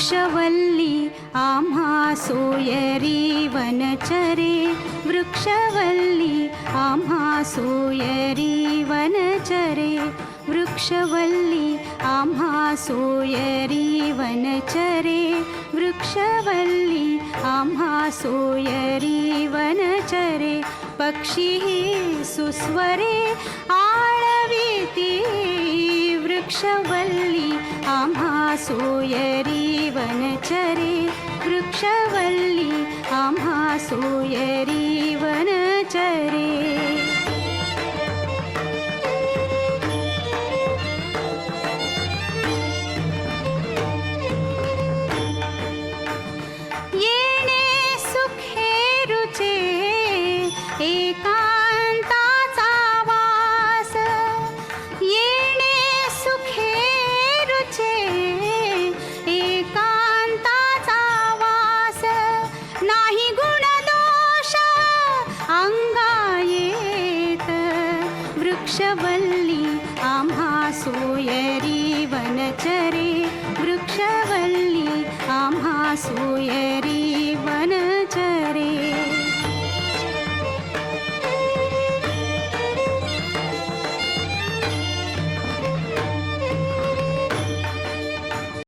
वृक्षवल्ली आम्हा सोयरी वनचरे, वृक्षवल्ली आम्हा सोयरी वनचरे, वृक्षवल्ली आम्हा सोयरी वनचरे, वृक्षवल्ली आम्हा सोयरी वनचरे. पक्षी सुस्वरे आळविती, वृक्षवल्ली आम्हा सोयरी वनचरे, वृक्षवल्ली आम्हा सोयरी वनचरे. येणे सुखे रुचे एकांताचा वास, येणे सुखे रुचे एकांताचा वास. नाही गुण दोष अंगा येत, वृक्षवल्ली आम्हा सोयरी वनचरे, वृक्षवल्ली आम्हा सोयरी